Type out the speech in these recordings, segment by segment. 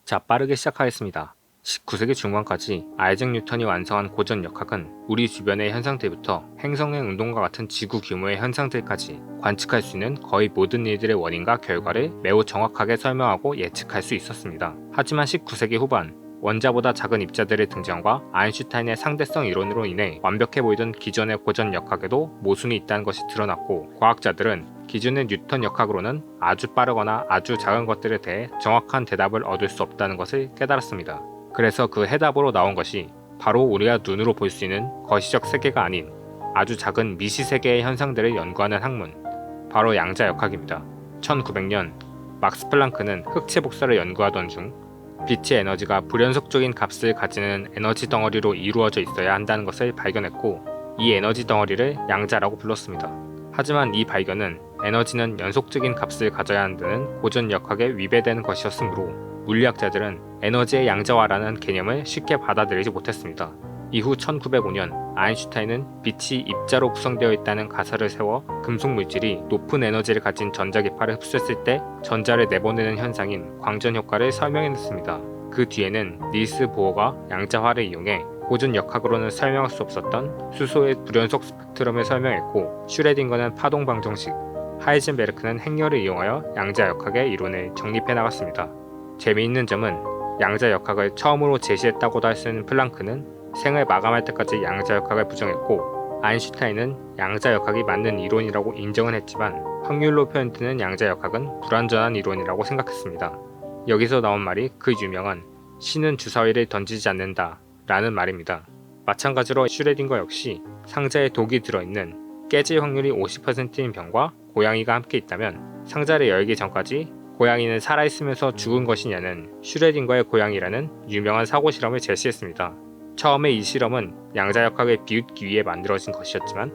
자, 빠르게 시작하겠습니다. 19세기 중반까지 아이작 뉴턴이 완성한 고전 역학은 우리 주변의 현상들부터 행성의 운동과 같은 지구 규모의 현상들까지 관측할 수 있는 거의 모든 일들의 원인과 결과를 매우 정확하게 설명하고 예측할 수 있었습니다. 하지만 19세기 후반, 원자보다 작은 입자들의 등장과 아인슈타인의 상대성 이론으로 인해 완벽해 보이던 기존의 고전 역학에도 모순이 있다는 것이 드러났고, 과학자들은 기존의 뉴턴 역학으로는 아주 빠르거나 아주 작은 것들에 대해 정확한 대답을 얻을 수 없다는 것을 깨달았습니다. 그래서 그 해답으로 나온 것이 바로 우리가 눈으로 볼 수 있는 거시적 세계가 아닌 아주 작은 미시 세계의 현상들을 연구하는 학문, 바로 양자 역학입니다. 1900년 막스 플랑크는 흑체 복사를 연구하던 중 빛의 에너지가 불연속적인 값을 가지는 에너지 덩어리로 이루어져 있어야 한다는 것을 발견했고, 이 에너지 덩어리를 양자라고 불렀습니다. 하지만 이 발견은 에너지는 연속적인 값을 가져야 한다는 고전 역학에 위배되는 것이었으므로 물리학자들은 에너지의 양자화라는 개념을 쉽게 받아들이지 못했습니다. 이후 1905년 아인슈타인은 빛이 입자로 구성되어 있다는 가설을 세워 금속 물질이 높은 에너지를 가진 전자기파를 흡수했을 때 전자를 내보내는 현상인 광전 효과를 설명해냈습니다. 그 뒤에는 닐스 보어가 양자화를 이용해 고전 역학으로는 설명할 수 없었던 수소의 불연속 스펙트럼을 설명했고, 슈레딩거는 파동 방정식, 하이젠베르크는 행렬을 이용하여 양자 역학의 이론을 정립해 나갔습니다. 재미있는 점은 양자 역학을 처음으로 제시했다고도 할 수 있는 플랑크는 생을 마감할 때까지 양자 역학을 부정했고, 아인슈타인은 양자 역학이 맞는 이론이라고 인정은 했지만 확률로 표현되는 양자 역학은 불완전한 이론이라고 생각했습니다. 여기서 나온 말이 그 유명한 신은 주사위를 던지지 않는다 라는 말입니다. 마찬가지로 슈레딩거 역시 상자에 독이 들어있는 깨질 확률이 50%인 병과 고양이가 함께 있다면 상자를 열기 전까지 고양이는 살아있으면서 죽은 것이냐는 슈레딩거의 고양이라는 유명한 사고 실험을 제시했습니다. 처음에 이 실험은 양자역학을 비웃기 위해 만들어진 것이었지만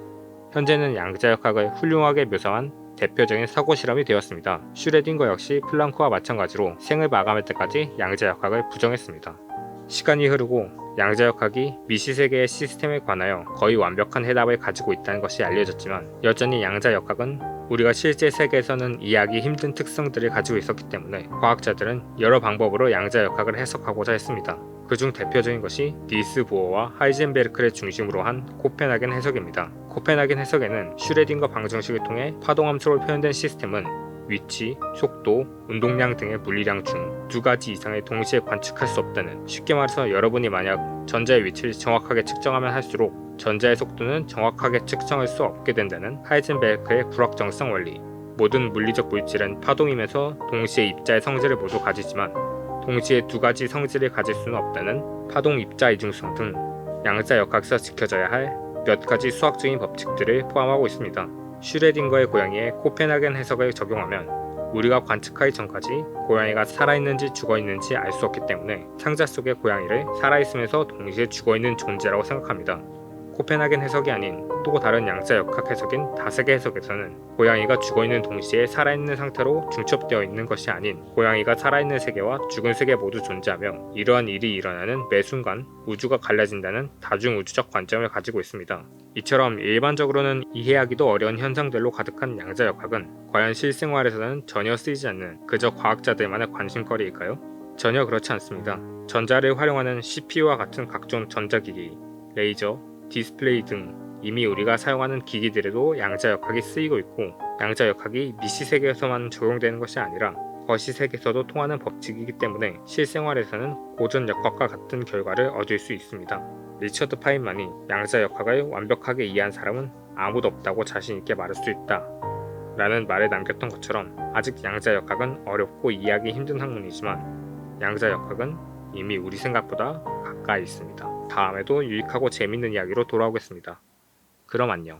현재는 양자역학을 훌륭하게 묘사한 대표적인 사고 실험이 되었습니다. 슈레딩거 역시 플랑크와 마찬가지로 생을 마감할 때까지 양자역학을 부정했습니다. 시간이 흐르고 양자역학이 미시세계의 시스템에 관하여 거의 완벽한 해답을 가지고 있다는 것이 알려졌지만, 여전히 양자역학은 우리가 실제 세계에서는 이해하기 힘든 특성들을 가지고 있었기 때문에 과학자들은 여러 방법으로 양자역학을 해석하고자 했습니다. 그중 대표적인 것이 닐스 보어와 하이젠베르크를 중심으로 한 코펜하겐 해석입니다. 코펜하겐 해석에는 슈레딩거 방정식을 통해 파동함수로 표현된 시스템은 위치, 속도, 운동량 등의 물리량 중 두 가지 이상을 동시에 관측할 수 없다는, 쉽게 말해서 여러분이 만약 전자의 위치를 정확하게 측정하면 할수록 전자의 속도는 정확하게 측정할 수 없게 된다는 하이젠베르크의 불확정성 원리, 모든 물리적 물질은 파동이면서 동시에 입자의 성질을 모두 가지지만 동시에 두 가지 성질을 가질 수는 없다는 파동 입자 이중성 등 양자 역학에서 지켜져야 할 몇 가지 수학적인 법칙들을 포함하고 있습니다. 슈레딩거의 고양이에 코펜하겐 해석을 적용하면 우리가 관측하기 전까지 고양이가 살아있는지 죽어있는지 알 수 없기 때문에 상자 속의 고양이를 살아있으면서 동시에 죽어있는 존재라고 생각합니다. 코펜하겐 해석이 아닌 또 다른 양자 역학 해석인 다세계 해석에서는 고양이가 죽어있는 동시에 살아있는 상태로 중첩되어 있는 것이 아닌 고양이가 살아있는 세계와 죽은 세계 모두 존재하며 이러한 일이 일어나는 매 순간 우주가 갈라진다는 다중우주적 관점을 가지고 있습니다. 이처럼 일반적으로는 이해하기도 어려운 현상들로 가득한 양자 역학은 과연 실생활에서는 전혀 쓰이지 않는 그저 과학자들만의 관심거리일까요? 전혀 그렇지 않습니다. 전자를 활용하는 CPU와 같은 각종 전자기기, 레이저, 디스플레이 등 이미 우리가 사용하는 기기들에도 양자 역학이 쓰이고 있고, 양자 역학이 미시 세계에서만 적용되는 것이 아니라 거시 세계에서도 통하는 법칙이기 때문에 실생활에서는 고전 역학과 같은 결과를 얻을 수 있습니다. 리처드 파인만이 양자 역학을 완벽하게 이해한 사람은 아무도 없다고 자신 있게 말할 수 있다 라는 말을 남겼던 것처럼, 아직 양자 역학은 어렵고 이해하기 힘든 학문이지만 양자 역학은 이미 우리 생각보다 가까이 있습니다. 다음에도 유익하고 재밌는 이야기로 돌아오겠습니다. 그럼 안녕.